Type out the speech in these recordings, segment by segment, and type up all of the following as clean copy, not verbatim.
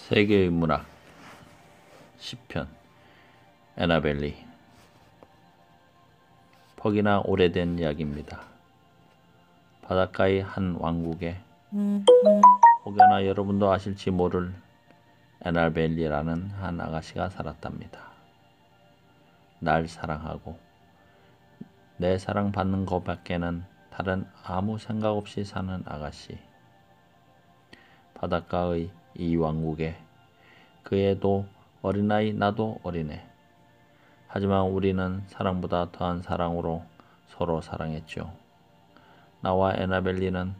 세계의 문학 시편 애나벨리. 퍽이나 오래된 이야기입니다. 바닷가의 한 왕국에 혹여나 여러분도 아실지 모를 애나벨리라는 한 아가씨가 살았답니다. 날 사랑하고 내 사랑받는 것밖에는 다른 아무 생각 없이 사는 아가씨. 바닷가의 이 왕국에 그 애도 어린아이, 나도 어린애. 하지만 우리는 사랑보다 더한 사랑으로 서로 사랑했죠. 나와 애나벨리는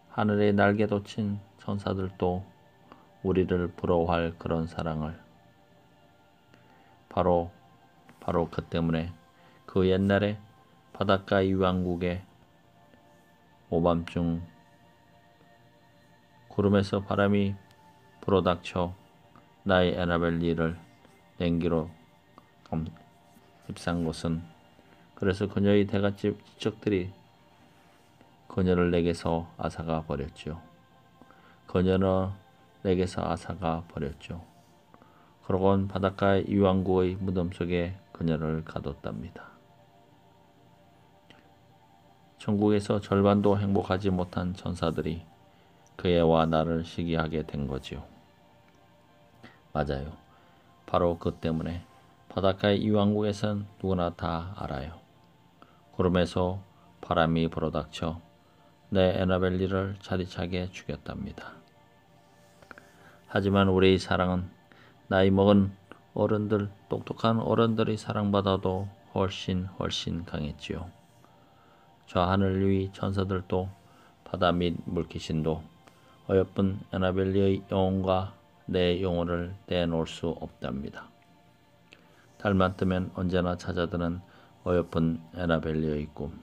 하늘에 날개 돋친 천사들도 우리를 부러워할 그런 사랑을. 바로 그 때문에 그 옛날에 바닷가 이 왕국에 오밤중 구름에서 바람이 불어닥쳐 나의 애나벨리를 냉기로 휩싼 것은, 그래서 그녀의 대갓집 지척들이 그녀를 내게서 앗아가 버렸죠. 그녀는 내게서 앗아가 버렸죠. 그러곤 바닷가 이 왕국의 무덤 속에 그녀를 가뒀답니다. 천국에서 절반도 행복하지 못한 천사들이 그 애와 나를 시기하게 된 거지요. 맞아요. 바로 그 때문에 바닷가의 이 왕국에선 누구나 다 알아요. 구름에서 바람이 불어닥쳐 내 애나벨리를 차디차게 죽였답니다. 하지만 우리의 사랑은 나이 먹은 어른들, 똑똑한 어른들이 사랑받아도 훨씬 강했지요. 저 하늘 위 천사들도 바다 및 물귀신도 어여쁜 애나벨리의 영혼과 내 영혼을 떼놓을 수 없답니다. 달만 뜨면 언제나 찾아드는 어여쁜 애나벨리의 꿈,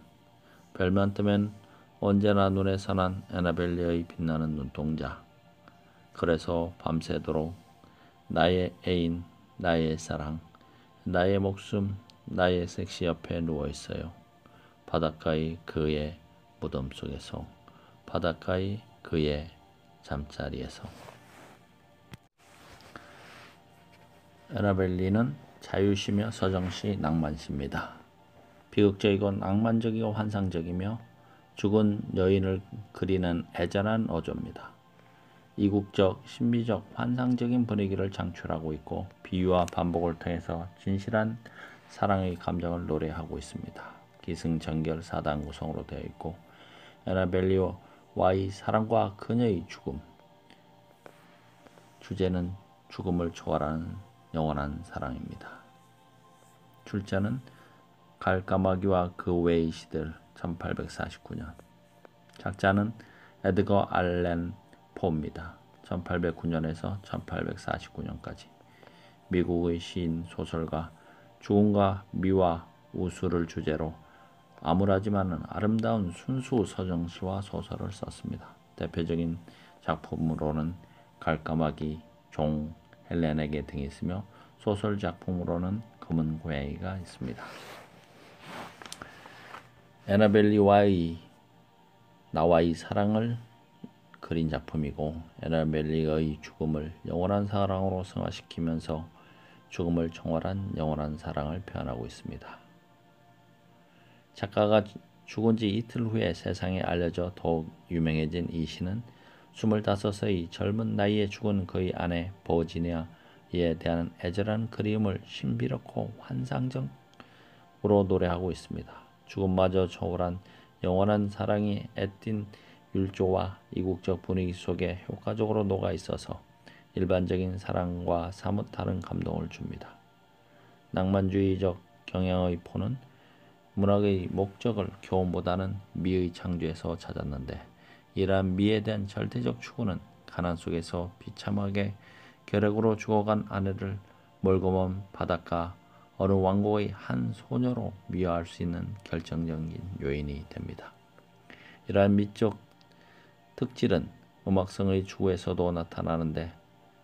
별만 뜨면 언제나 눈에 선한 애나벨리의 빛나는 눈동자. 그래서 밤새도록 나의 애인, 나의 사랑, 나의 목숨, 나의 섹시 옆에 누워있어요. 바닷가의 그의 무덤 속에서, 바닷가의 그의 잠자리에서. 애나벨리는 자유시며 서정시 낭만시입니다. 비극적이고 낭만적이고 환상적이며 죽은 여인을 그리는 애절한 어조입니다. 이국적, 신비적, 환상적인 분위기를 창출하고 있고 비유와 반복을 통해서 진실한 사랑의 감정을 노래하고 있습니다. 기승전결 4단 구성으로 되어 있고 애나벨리와의 사랑과 그녀의 죽음. 주제는 죽음을 초월하는 영원한 사랑입니다. 출제는 갈까마귀와 그 외의 시들 1849년. 작자는 에드거 알렌 포입니다. 1809년에서 1849년까지. 미국의 시인 소설가, 죽음과 미와 우수를 주제로 암울하지만 아름다운 순수 서정시와 소설을 썼습니다. 대표적인 작품으로는 갈까마귀, 종, 헬렌에게 등이 있으며 소설 작품으로는 검은 고양이가 있습니다. 애나벨리와의 나와의 사랑을 그린 작품이고 애나벨리의 죽음을 영원한 사랑으로 승화시키면서 죽음을 초월한 영원한 사랑을 표현하고 있습니다. 작가가 죽은 지 이틀 후에 세상에 알려져 더욱 유명해진 이 시는 25의 젊은 나이에 죽은 그의 아내 버지니아에 대한 애절한 그리움을 신비롭고 환상적으로 노래하고 있습니다. 죽음마저 초월한 영원한 사랑이 애띤 율조와 이국적 분위기 속에 효과적으로 녹아 있어서 일반적인 사랑과 사뭇 다른 감동을 줍니다. 낭만주의적 경향의 포는 문학의 목적을 교훈보다는 미의 창조에서 찾았는데, 이러한 미에 대한 절대적 추구는 가난 속에서 비참하게 결핵으로 죽어간 아내를 멀고 먼 바닷가 어느 왕국의 한 소녀로 미화할 수 있는 결정적인 요인이 됩니다. 이러한 미적 특질은 음악성의 추구에서도 나타나는데,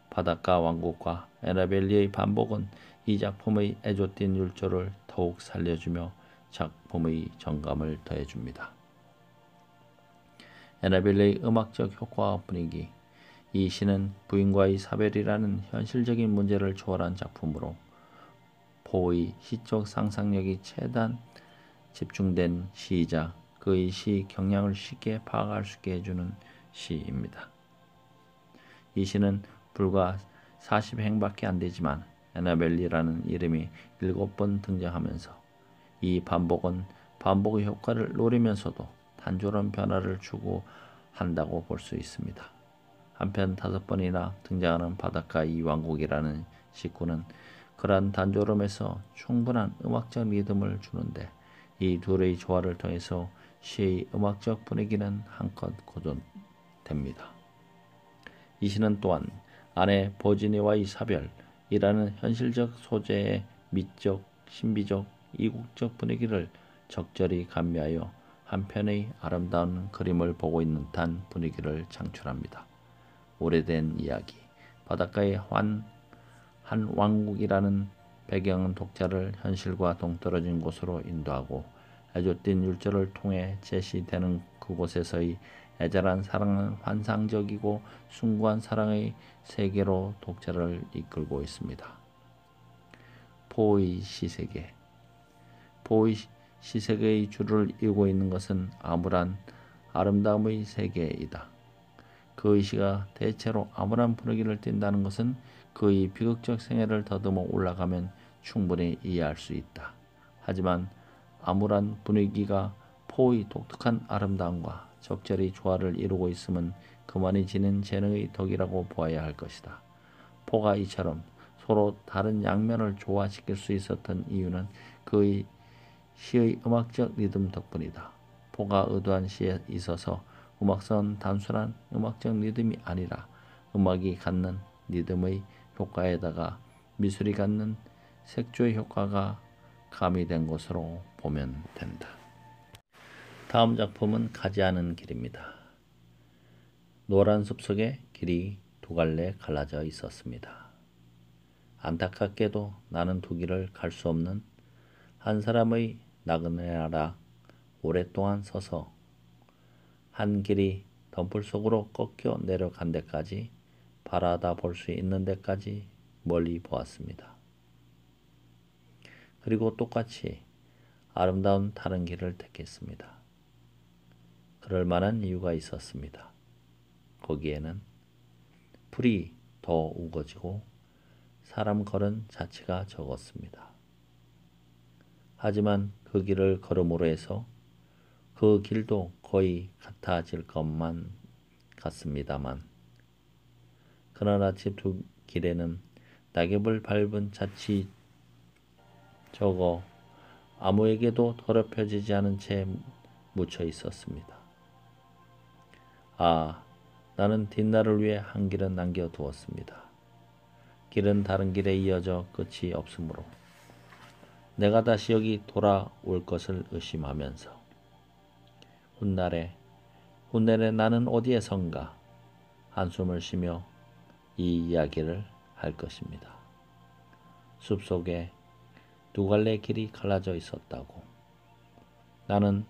바닷가 왕국과 애나벨리의 반복은 이 작품의 애조띤 율조를 더욱 살려주며 작품의 정감을 더해줍니다. 애나벨리의 음악적 효과와 분위기, 이 시는 부인과의 사별이라는 현실적인 문제를 초월한 작품으로 포의 시적 상상력이 최대한 집중된 시이자 그의 시 경향을 쉽게 파악할 수 있게 해주는 시입니다. 이 시는 불과 40행밖에 안 되지만 애나벨리라는 이름이 7번 등장하면서 이 반복은 반복의 효과를 노리면서도 단조로운 변화를 추구한다고 볼 수 있습니다. 한편 5번이나 등장하는 바닷가 이왕곡이라는 식구는 그러한 단조로움에서 충분한 음악적 리듬을 주는데 이 둘의 조화를 통해서 시의 음악적 분위기는 한껏 고조됩니다. 이 시는 또한 아내 버지니아와의 사별이라는 현실적 소재의 미적, 신비적, 이국적 분위기를 적절히 감미하여 한편의 아름다운 그림을 보고 있는 듯한 분위기를 창출합니다. 오래된 이야기, 바닷가의 한 왕국이라는 배경은 독자를 현실과 동떨어진 곳으로 인도하고 애조띤 율조를 통해 제시되는 그곳에서의 애절한 사랑은 환상적이고 숭고한 사랑의 세계로 독자를 이끌고 있습니다. 포의 시세계. 포의 시세계의 주를 이루고 있는 것은 암울한 아름다움의 세계이다. 그의 시가 대체로 암울한 분위기를 띈다는 것은 그의 비극적 생애를 더듬어 올라가면 충분히 이해할 수 있다. 하지만 암울한 분위기가 포의 독특한 아름다움과 적절히 조화를 이루고 있음은 그만이 지닌 재능의 덕이라고 보아야 할 것이다. 포가 이처럼 서로 다른 양면을 조화시킬 수 있었던 이유는 그의 시의 음악적 리듬 덕분이다. 포가 의도한 시에 있어서 음악성은 단순한 음악적 리듬이 아니라 음악이 갖는 리듬의 효과에다가 미술이 갖는 색조의 효과가 가미된 것으로 보면 된다. 다음 작품은 가지 않은 길입니다. 노란 숲속에 길이 두 갈래 갈라져 있었습니다. 안타깝게도 나는 두 길을 갈 수 없는 한 사람의 나그네라 오랫동안 서서 한 길이 덤불 속으로 꺾여 내려간 데까지 바라다 볼 수 있는 데까지 멀리 보았습니다. 그리고 똑같이 아름다운 다른 길을 택했습니다. 그럴 만한 이유가 있었습니다. 거기에는 풀이 더 우거지고 사람 걸은 자치가 적었습니다. 하지만 그 길을 걸음으로 해서 그 길도 거의 같아질 것만 같습니다만 그러나 집 두 길에는 낙엽을 밟은 잣이 적어 아무에게도 더럽혀지지 않은 채 묻혀 있었습니다. 아, 나는 뒷날을 위해 한 길은 남겨두었습니다. 길은 다른 길에 이어져 끝이 없으므로 내가 다시 여기 돌아올 것을 의심하면서 훗날에 나는 어디에선가 한숨을 쉬며 이 이야기를 할 것입니다. 숲속에 두 갈래 길이 갈라져 있었다고. 나는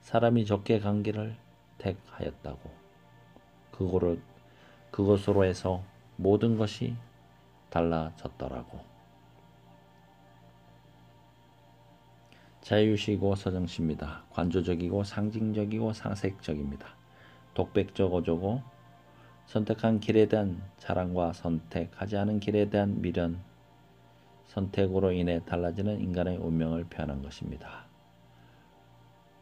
사람이 적게 간 길을 택하였다고. 그곳으로 해서 모든 것이 달라졌더라고. 자유시이고 서정시입니다. 관조적이고 상징적이고 상색적입니다. 독백적 어조고 선택한 길에 대한 자랑과 선택하지 않은 길에 대한 미련, 선택으로 인해 달라지는 인간의 운명을 표현한 것입니다.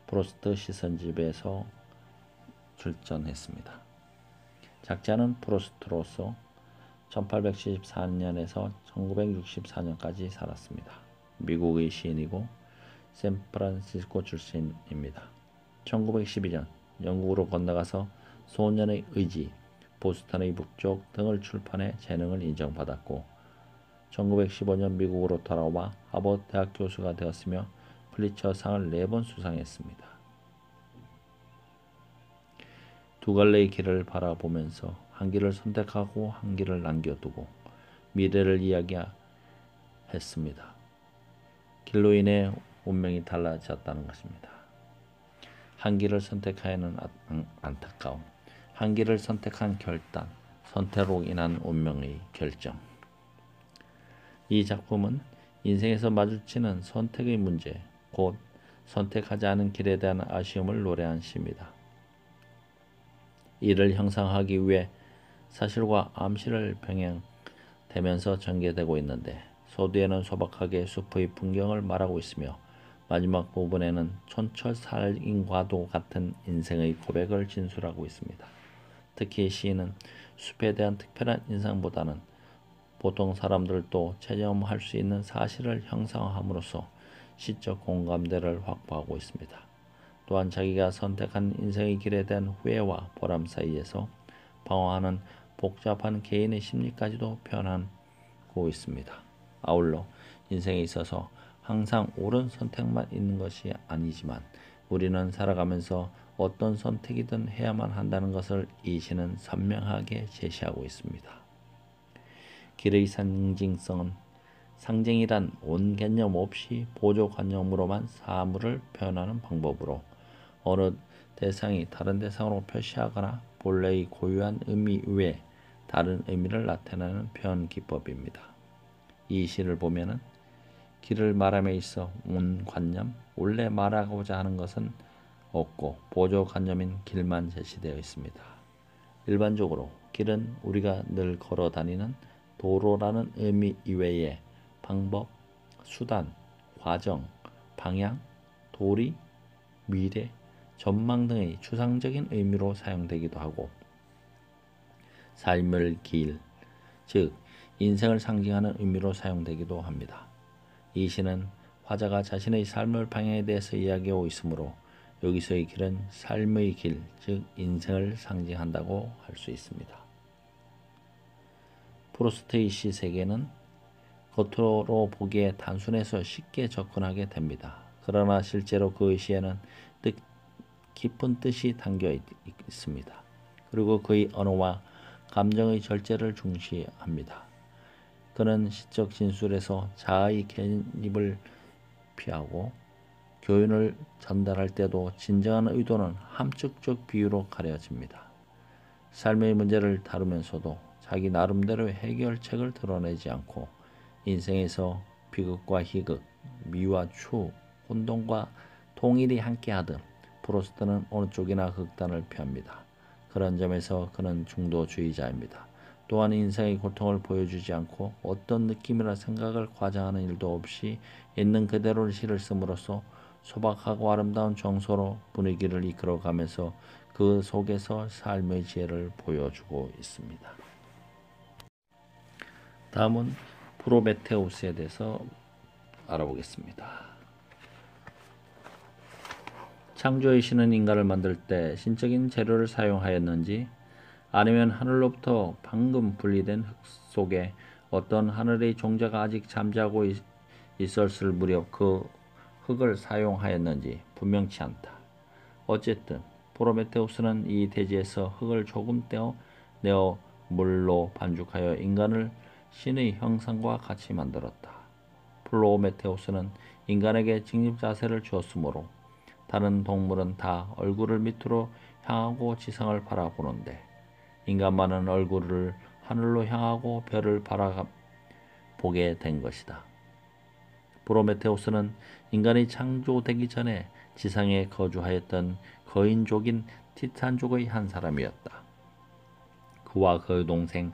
프로스트 시선집에서 출전했습니다. 작자는 프로스트로서 1874년에서 1964년까지 살았습니다. 미국의 시인이고 샌프란시스코 출신입니다. 1912년 영국으로 건너가서 소년의 의지, 보스턴의 북쪽 등을 출판해 재능을 인정받았고 1915년 미국으로 돌아와 하버드 대학 교수가 되었으며 플리처상을 4번 수상했습니다. 두 갈래의 길을 바라보면서 한 길을 선택하고 한 길을 남겨두고 미래를 이야기했습니다. 길로 인해 운명이 달라졌다는 것입니다. 한 길을 선택하여는 안타까움, 한 길을 선택한 결단, 선택으로 인한 운명의 결정. 이 작품은 인생에서 마주치는 선택의 문제, 곧 선택하지 않은 길에 대한 아쉬움을 노래한 시입니다. 이를 형상하기 위해 사실과 암시를 병행되면서 전개되고 있는데, 소뒤에는 소박하게 숲의 풍경을 말하고 있으며 마지막 부분에는 촌철살인과도 같은 인생의 고백을 진술하고 있습니다. 특히 시인은 숲에 대한 특별한 인상보다는 보통 사람들도 체험할 수 있는 사실을 형상화함으로써 시적 공감대를 확보하고 있습니다. 또한 자기가 선택한 인생의 길에 대한 후회와 보람 사이에서 방황하는 복잡한 개인의 심리까지도 표현하고 있습니다. 아울러 인생에 있어서 항상 옳은 선택만 있는 것이 아니지만 우리는 살아가면서 어떤 선택이든 해야만 한다는 것을 이 시는 선명하게 제시하고 있습니다. 길의 상징이란 온 개념 없이 보조관념으로만 사물을 표현하는 방법으로 어느 대상이 다른 대상으로 표시하거나 본래의 고유한 의미 외에 다른 의미를 나타내는 표현 기법입니다. 이 시를 보면은 길을 말함에 있어 온 관념, 원래 말하고자 하는 것은 없고 보조관념인 길만 제시되어 있습니다. 일반적으로 길은 우리가 늘 걸어 다니는 도로라는 의미 이외에 방법, 수단, 과정, 방향, 도리, 미래, 전망 등의 추상적인 의미로 사용되기도 하고, 삶의 길, 즉 인생을 상징하는 의미로 사용되기도 합니다. 이 시는 화자가 자신의 삶의 방향에 대해서 이야기하고 있으므로 여기서의 길은 삶의 길, 즉 인생을 상징한다고 할 수 있습니다. 프루스트의 시 세계는 겉으로 보기에 단순해서 쉽게 접근하게 됩니다. 그러나 실제로 그의 시에는 깊은 뜻이 담겨 있습니다. 그리고 그의 언어와 감정의 절제를 중시합니다. 그는 시적 진술에서 자아의 개입을 피하고 교훈을 전달할 때도 진정한 의도는 함축적 비유로 가려집니다. 삶의 문제를 다루면서도 자기 나름대로의 해결책을 드러내지 않고 인생에서 비극과 희극, 미와 추, 혼돈과 통일이 함께하듯 프로스트는 어느 쪽이나 극단을 펴합니다. 그런 점에서 그는 중도주의자입니다. 또한 인생의 고통을 보여주지 않고 어떤 느낌이나 생각을 과장하는 일도 없이 있는 그대로 시를 씀으로써 소박하고 아름다운 정서로 분위기를 이끌어가면서 그 속에서 삶의 지혜를 보여주고 있습니다. 다음은 프로메테우스에 대해서 알아보겠습니다. 창조의 신은 인간을 만들 때 신적인 재료를 사용하였는지 아니면 하늘로부터 방금 분리된 흙 속에 어떤 하늘의 종자가 아직 잠자고 있었을 무렵 그 흙을 사용하였는지 분명치 않다. 어쨌든 프로메테우스는 이 대지에서 흙을 조금 떼어내어 물로 반죽하여 인간을 신의 형상과 같이 만들었다. 프로메테우스는 인간에게 직립자세를 주었으므로 다른 동물은 다 얼굴을 밑으로 향하고 지상을 바라보는데 인간만은 얼굴을 하늘로 향하고 별을 바라보게 된 것이다. 프로메테우스는 인간이 창조되기 전에 지상에 거주하였던 거인족인 티탄족의 한 사람이었다. 그와 그의 동생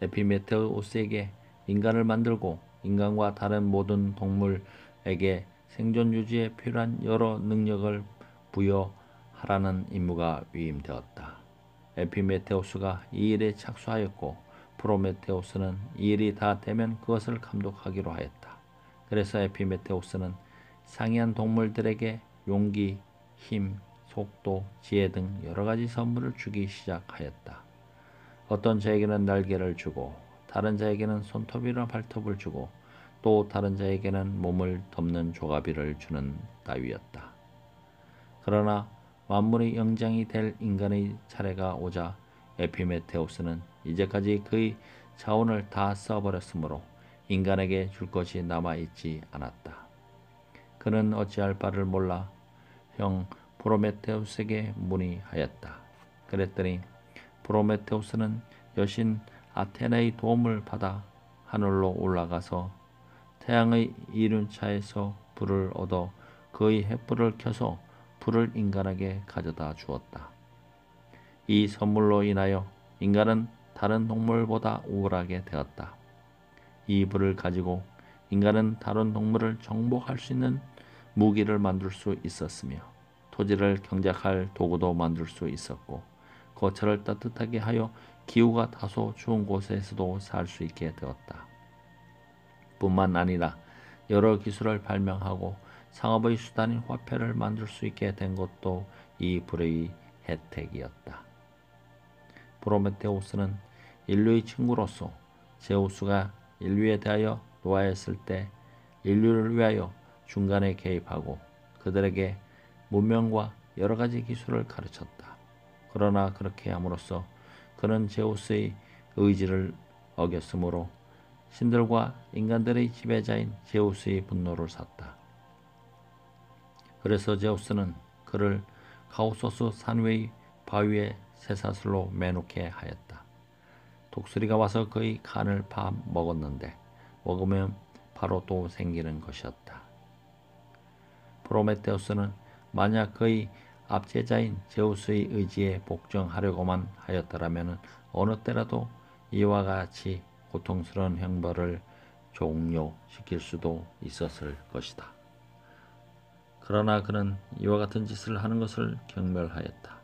에피메테우스에게 인간을 만들고 인간과 다른 모든 동물에게 생존 유지에 필요한 여러 능력을 부여하라는 임무가 위임되었다. 에피메테우스가 이 일에 착수하였고 프로메테우스는 이 일이 다 되면 그것을 감독하기로 하였다. 그래서 에피메테우스는 상이한 동물들에게 용기, 힘, 속도, 지혜 등 여러 가지 선물을 주기 시작하였다. 어떤 자에게는 날개를 주고 다른 자에게는 손톱이나 발톱을 주고 또 다른 자에게는 몸을 덮는 조가비를 주는 따위였다. 그러나 만물의 영장이 될 인간의 차례가 오자 에피메테우스는 이제까지 그의 자원을 다 써버렸으므로 인간에게 줄 것이 남아있지 않았다. 그는 어찌할 바를 몰라 형 프로메테우스에게 문의하였다. 그랬더니 프로메테우스는 여신 아테네의 도움을 받아 하늘로 올라가서 태양의 이륜차에서 불을 얻어 그의 횃불을 켜서 불을 인간에게 가져다 주었다. 이 선물로 인하여 인간은 다른 동물보다 우월하게 되었다. 이 불을 가지고 인간은 다른 동물을 정복할 수 있는 무기를 만들 수 있었으며 토지를 경작할 도구도 만들 수 있었고 거처를 따뜻하게 하여 기후가 다소 추운 곳에서도 살 수 있게 되었다. 뿐만 아니라 여러 기술을 발명하고 상업의 수단인 화폐를 만들 수 있게 된 것도 이 불의 혜택이었다. 프로메테우스는 인류의 친구로서 제우스가 인류에 대하여 노하였을 때 인류를 위하여 중간에 개입하고 그들에게 문명과 여러 가지 기술을 가르쳤다. 그러나 그렇게 함으로써 그는 제우스의 의지를 어겼으므로 신들과 인간들의 지배자인 제우스의 분노를 샀다. 그래서 제우스는 그를 카오소스 산 위의 바위에 쇠사슬로 매놓게 하였다. 독수리가 와서 그의 간을 파 먹었는데 먹으면 바로 또 생기는 것이었다. 프로메테우스는 만약 그의 압제자인 제우스의 의지에 복종하려고만 하였더라면 어느 때라도 이와 같이 고통스러운 형벌을 종료시킬 수도 있었을 것이다. 그러나 그는 이와 같은 짓을 하는 것을 경멸하였다.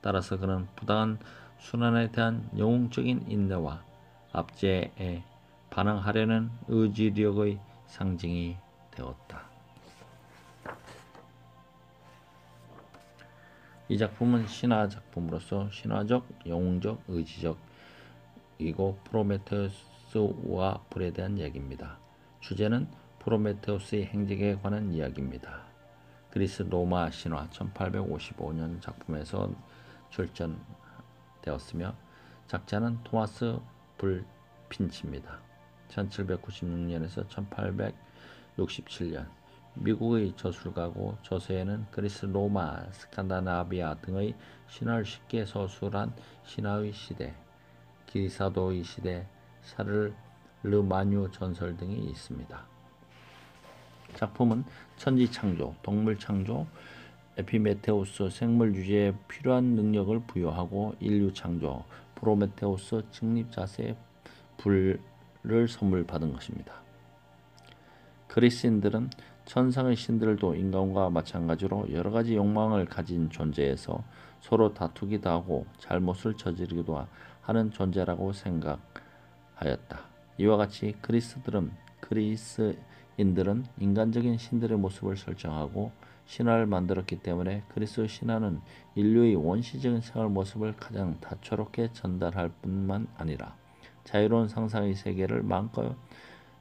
따라서 그는 부당한 순환에 대한 영웅적인 인내와 압제에 반항하려는 의지력의 상징이 되었다. 이 작품은 신화 작품으로서 신화적, 영웅적, 의지적이고 프로메테우스와 불에 대한 이야기입니다. 주제는 프로메테우스의 행적에 관한 이야기입니다. 그리스 로마 신화 1855년 작품에서 출전되었으며 작자는 토마스 불핀치입니다. 1796년에서 1867년 미국의 저술가고 저서에는 그리스, 로마, 스칸다나비아 등의 신화를 쉽게 서술한 신화의 시대, 기리사도의 시대, 샤를르마뉴 전설 등이 있습니다. 작품은 천지 창조, 동물 창조, 에피메테우스 생물 유지에 필요한 능력을 부여하고 인류 창조, 프로메테우스 직립 자세의 불을 선물 받은 것입니다. 그리스인들은 천상의 신들도 인간과 마찬가지로 여러 가지 욕망을 가진 존재에서 서로 다투기도 하고 잘못을 저지르기도 하는 존재라고 생각하였다. 이와 같이 그리스인들은 인간적인 신들의 모습을 설정하고 신화를 만들었기 때문에 그리스 신화는 인류의 원시적인 생활 모습을 가장 다채롭게 전달할 뿐만 아니라 자유로운 상상의 세계를 마음껏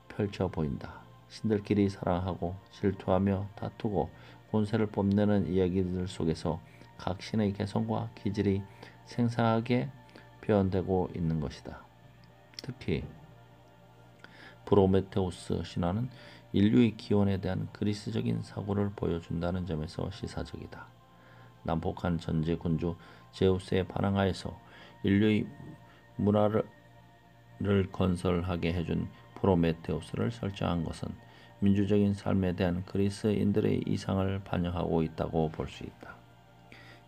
펼쳐 보인다. 신들끼리 사랑하고 질투하며 다투고 본세를 뽐내는 이야기들 속에서 각 신의 개성과 기질이 생생하게 표현되고 있는 것이다. 특히 프로메테우스 신화는 인류의 기원에 대한 그리스적인 사고를 보여준다는 점에서 시사적이다. 난폭한 전제 군주 제우스에 반항하여서 인류의 문화를 건설하게 해준 프로메테우스를 설정한 것은 민주적인 삶에 대한 그리스인들의 이상을 반영하고 있다고 볼 수 있다.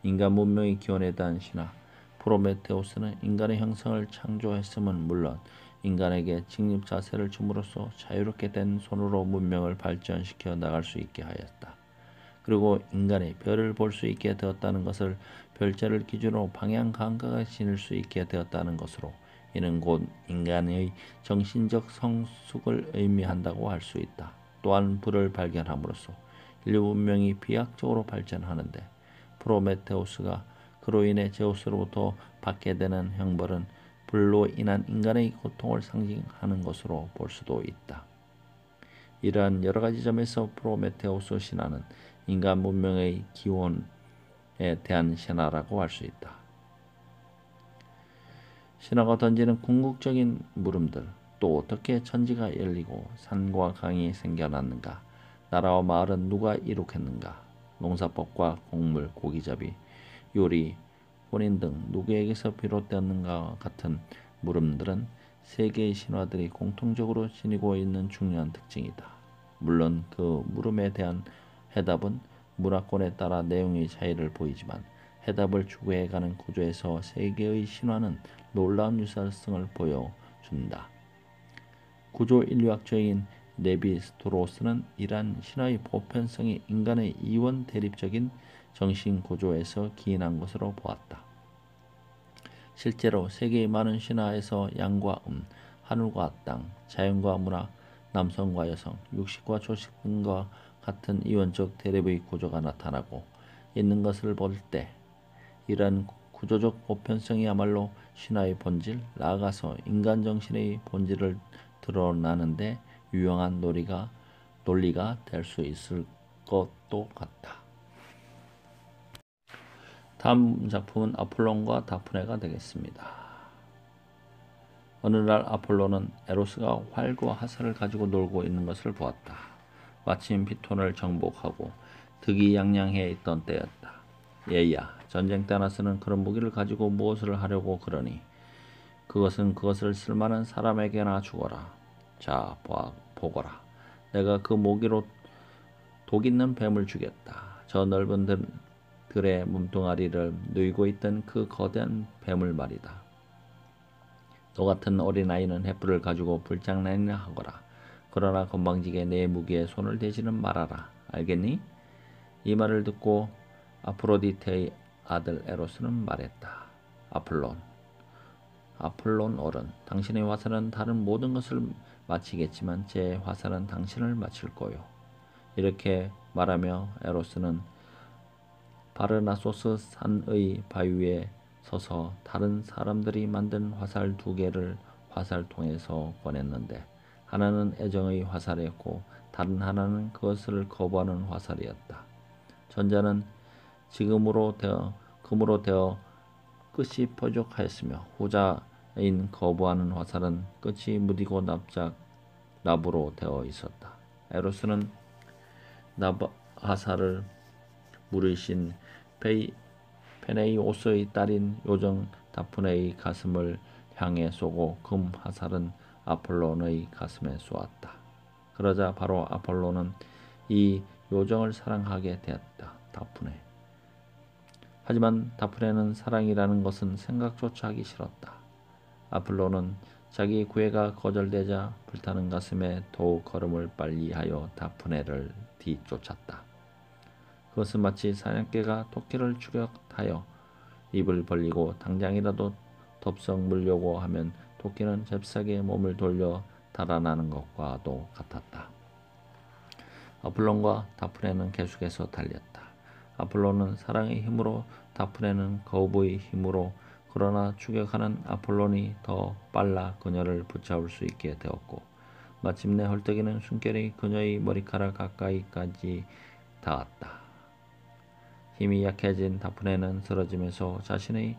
인간 문명의 기원에 대한 신화 프로메테우스는 인간의 형상을 창조했음은 물론 인간에게 직립 자세를 줌으로써 자유롭게 된 손으로 문명을 발전시켜 나갈 수 있게 하였다. 그리고 인간이 별을 볼 수 있게 되었다는 것을 별자를 기준으로 방향 감각을 지닐 수 있게 되었다는 것으로 이는 곧 인간의 정신적 성숙을 의미한다고 할 수 있다. 또한 불을 발견함으로써 인류 문명이 비약적으로 발전하는데 프로메테우스가 그로 인해 제우스로부터 받게 되는 형벌은 불로 인한 인간의 고통을 상징하는 것으로 볼 수도 있다. 이러한 여러 가지 점에서 프로메테우스 신화는 인간 문명의 기원에 대한 신화라고 할 수 있다. 신화가 던지는 궁극적인 물음들, 또 어떻게 천지가 열리고 산과 강이 생겨났는가, 나라와 마을은 누가 이룩했는가, 농사법과 곡물, 고기잡이, 요리, 혼인 등 누구에게서 비롯되었는가 같은 물음들은 세 개의 신화들이 공통적으로 지니고 있는 중요한 특징이다. 물론 그 물음에 대한 해답은 문화권에 따라 내용의 차이를 보이지만 해답을 추구해가는 구조에서 세 개의 신화는 놀라운 유사성을 보여준다. 구조 인류학자인 레비 스트로스는 이러한 신화의 보편성이 인간의 이원 대립적인 정신 구조에서 기인한 것으로 보았다. 실제로 세계의 많은 신화에서 양과 하늘과 땅, 자연과 문화, 남성과 여성, 육식과 초식 등과 같은 이원적 대립의 구조가 나타나고 있는 것을 볼 때 이러한 구조적 보편성이야말로 신화의 본질, 나아가서 인간 정신의 본질을 드러나는데 유용한 논리가 될 수 있을 것도 같다. 다음 작품은 아폴론과 다프네가 되겠습니다. 어느 날 아폴로는 에로스가 활과 화살을 가지고 놀고 있는 것을 보았다. 마침 피톤을 정복하고 득이양양해 있던 때였다. 얘야, 전쟁 때 나서는 그런 무기를 가지고 무엇을 하려고 그러니? 그것을 쓸만한 사람에게나 주거라. 자, 보거라. 내가 그 모기로 독 있는 뱀을 주겠다. 저 넓은 들의 몸뚱아리를 누이고 있던 그 거대한 뱀을 말이다. 너 같은 어린아이는 횃불을 가지고 불장난이나 하거라. 그러나 건방지게 내 무기에 손을 대지는 말아라. 알겠니? 이 말을 듣고 아프로디테의 아들 에로스는 말했다. 아폴론 어른, 당신의 화살은 다른 모든 것을 마치겠지만 제 화살은 당신을 마칠 거요. 이렇게 말하며 에로스는 바르나소스 산의 바위 위에 서서 다른 사람들이 만든 화살 2개를 화살통에서 꺼냈는데 하나는 애정의 화살이었고 다른 하나는 그것을 거부하는 화살이었다. 전자는 금으로 되어 끝이 뾰족하였으며 후자인 거부하는 화살은 끝이 무디고 납으로 되어 있었다. 에로스는 화살을 물으신 페네이오스의 딸인 요정 다프네의 가슴을 향해 쏘고 금 화살은 아폴론의 가슴에 쏘았다. 그러자 바로 아폴론은 이 요정을 사랑하게 되었다. 하지만 다프네는 사랑이라는 것은 생각조차 하기 싫었다. 아폴론은 자기 구애가 거절되자 불타는 가슴에 더욱 걸음을 빨리 하여 다프네를 뒤쫓았다. 그것은 마치 사냥개가 토끼를 추격하여 입을 벌리고 당장이라도 덥석 물려고 하면 토끼는 잽싸게 몸을 돌려 달아나는 것과도 같았다. 아폴론과 다프네는 계속해서 달렸다. 아폴론은 사랑의 힘으로, 다프네는 거부의 힘으로. 그러나 추격하는 아폴론이 더 빨라 그녀를 붙잡을 수 있게 되었고 마침내 헐떡이는 숨결이 그녀의 머리카락 가까이까지 닿았다. 힘이 약해진 다프네는 쓰러지면서 자신의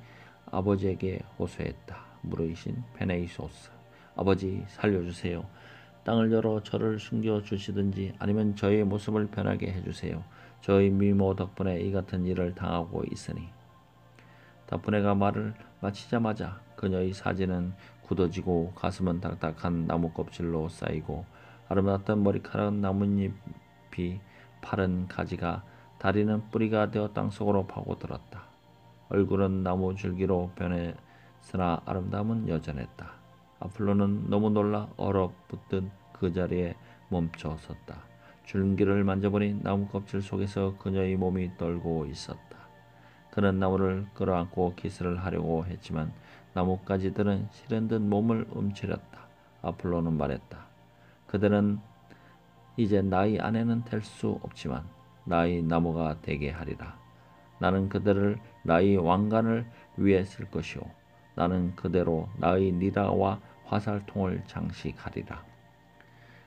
아버지에게 호소했다. 물으신 페네이소스, 아버지 살려주세요. 땅을 열어 저를 숨겨주시든지 아니면 저의 모습을 변하게 해주세요. 저의 미모 덕분에 이 같은 일을 당하고 있으니. 다프네가 말을 마치자마자 그녀의 사지는 굳어지고 가슴은 딱딱한 나무 껍질로 쌓이고 아름답던 머리카락은 나뭇잎이 파른 가지가 다리는 뿌리가 되어 땅속으로 파고들었다. 얼굴은 나무 줄기로 변했으나 아름다움은 여전했다. 아폴로는 너무 놀라 얼어붙듯 그 자리에 멈춰 섰다. 줄기를 만져보니 나무 껍질 속에서 그녀의 몸이 떨고 있었다. 그는 나무를 끌어안고 키스를 하려고 했지만 나뭇가지들은 시른 듯 몸을 움츠렸다. 아폴로는 말했다. 그들은 이제 나의 아내는 될 수 없지만 나의 나무가 되게 하리라. 나는 그들을 나의 왕관을 위에 쓸 것이요 나는 그대로 나의 니라와 화살통을 장식하리라.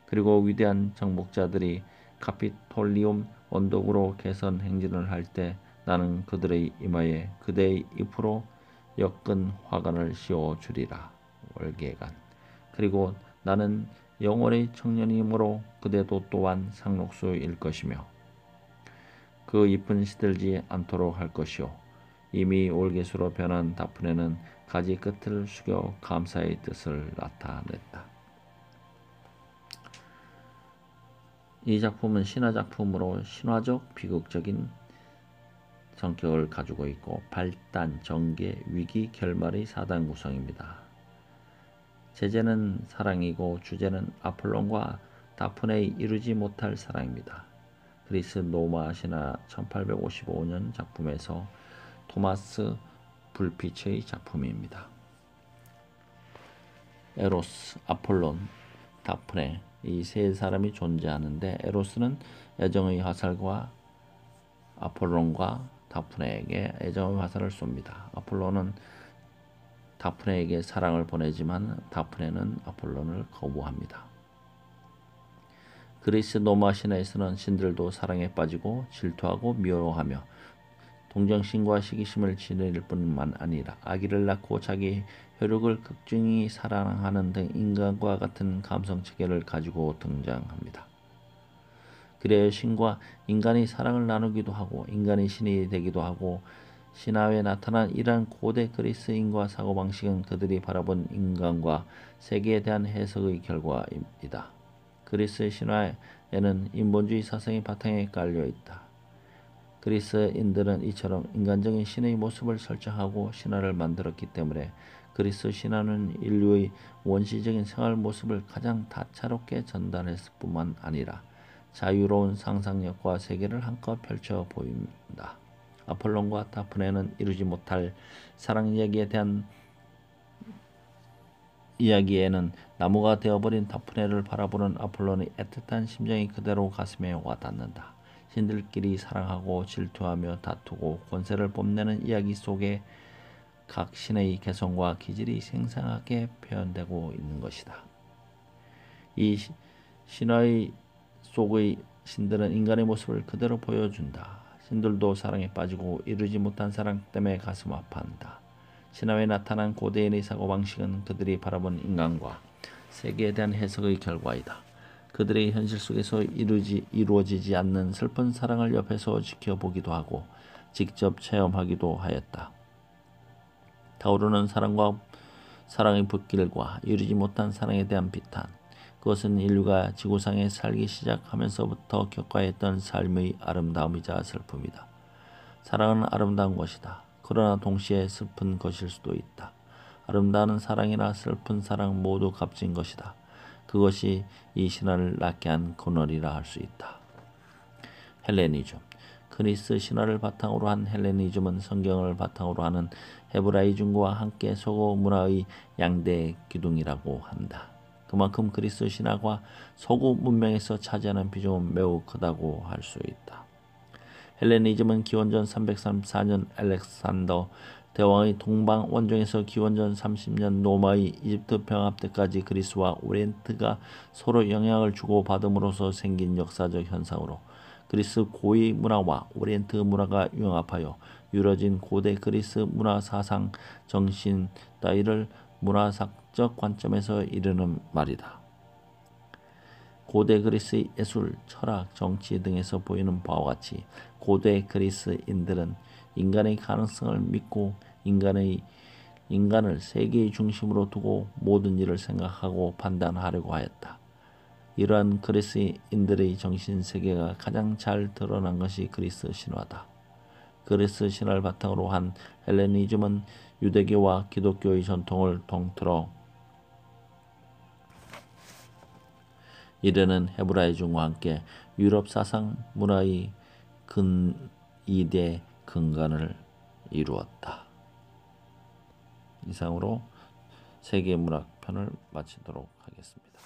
그리고 위대한 정복자들이 카피톨리움 언덕으로 개선 행진을 할 때 나는 그들의 이마에 그대의 잎으로 엮은 화관을 씌워 주리라. 월계관. 그리고 나는 영원의 청년이므로 그대도 또한 상록수일 것이며 그 잎은 시들지 않도록 할 것이요 이미 올개수로 변한 다프네는 가지 끝을 숙여 감사의 뜻을 나타냈다. 이 작품은 신화작품으로 신화적 비극적인 성격을 가지고 있고 발단, 전개, 위기, 결말의 4단 구성입니다. 제재는 사랑이고 주제는 아폴론과 다프네의 이루지 못할 사랑입니다. 그리스 로마 신화 1855년 작품에서 토마스 불피츠의 작품입니다. 에로스, 아폴론, 다프네 이 세 사람이 존재하는데 에로스는 애정의 화살과 아폴론과 다프네에게 애정의 화살을 쏩니다. 아폴론은 다프네에게 사랑을 보내지만 다프네는 아폴론을 거부합니다. 그리스 로마 신화에서는 신들도 사랑에 빠지고 질투하고 미워하며 동정심과 시기심을 지닐 뿐만 아니라 아기를 낳고 자기 혈육을 극중히 사랑하는 등 인간과 같은 감성체계를 가지고 등장합니다. 그래야 신과 인간이 사랑을 나누기도 하고 인간이 신이 되기도 하고 신화에 나타난 이러한 고대 그리스인과 사고방식은 그들이 바라본 인간과 세계에 대한 해석의 결과입니다. 그리스 신화에는 인본주의 사상이 바탕에 깔려있다. 그리스인들은 이처럼 인간적인 신의 모습을 설정하고 신화를 만들었기 때문에 그리스 신화는 인류의 원시적인 생활 모습을 가장 다채롭게 전달했을 뿐만 아니라 자유로운 상상력과 세계를 한껏 펼쳐 보입니다. 아폴론과 다프네는 이루지 못할 사랑 이야기에 대한 이야기에는 나무가 되어버린 다프네를 바라보는 아폴론의 애틋한 심정이 그대로 가슴에 와닿는다. 신들끼리 사랑하고 질투하며 다투고 권세를 뽐내는 이야기 속에 각 신의 개성과 기질이 생생하게 표현되고 있는 것이다. 이 신화의 속의 신들은 인간의 모습을 그대로 보여준다. 신들도 사랑에 빠지고 이루지 못한 사랑 때문에 가슴 아파한다. 신화에 나타난 고대인의 사고방식은 그들이 바라본 인간과 세계에 대한 해석의 결과이다. 그들의 현실 속에서 이루어지지 않는 슬픈 사랑을 옆에서 지켜보기도 하고 직접 체험하기도 하였다. 타오르는 사랑과 사랑의 불길과 이루지 못한 사랑에 대한 비탄, 그것은 인류가 지구상에 살기 시작하면서부터 겪어야 했던 삶의 아름다움이자 슬픔이다. 사랑은 아름다운 것이다. 그러나 동시에 슬픈 것일 수도 있다. 아름다운 사랑이나 슬픈 사랑 모두 값진 것이다. 그것이 이 신화를 낳게 한 근원이라 할 수 있다. 헬레니즘. 그리스 신화를 바탕으로 한 헬레니즘은 성경을 바탕으로 하는 헤브라이즘과 함께 서구 문화의 양대 기둥이라고 한다. 그만큼 그리스 신화가 서구 문명에서 차지하는 비중은 매우 크다고 할 수 있다. 헬레니즘은 기원전 334년 알렉산더 대왕의 동방 원정에서 기원전 30년 로마의 이집트 병합 때까지 그리스와 오리엔트가 서로 영향을 주고받음으로써 생긴 역사적 현상으로 그리스 고위 문화와 오리엔트 문화가 융합하여 이루어진 고대 그리스 문화 사상 정신 따위를 문화사적 관점에서 이르는 말이다. 고대 그리스의 예술, 철학, 정치 등에서 보이는 바와 같이 고대 그리스인들은 인간의 가능성을 믿고 인간을 세계의 중심으로 두고 모든 일을 생각하고 판단하려고 하였다. 이러한 그리스인들의 정신세계가 가장 잘 드러난 것이 그리스 신화다. 그리스 신화를 바탕으로 한 헬레니즘은 유대교와 기독교의 전통을 통틀어 이르는 헤브라이즘과 함께 유럽 사상 문화의 이대 근간을 이루었다. 이상으로 세계문학 편을 마치도록 하겠습니다.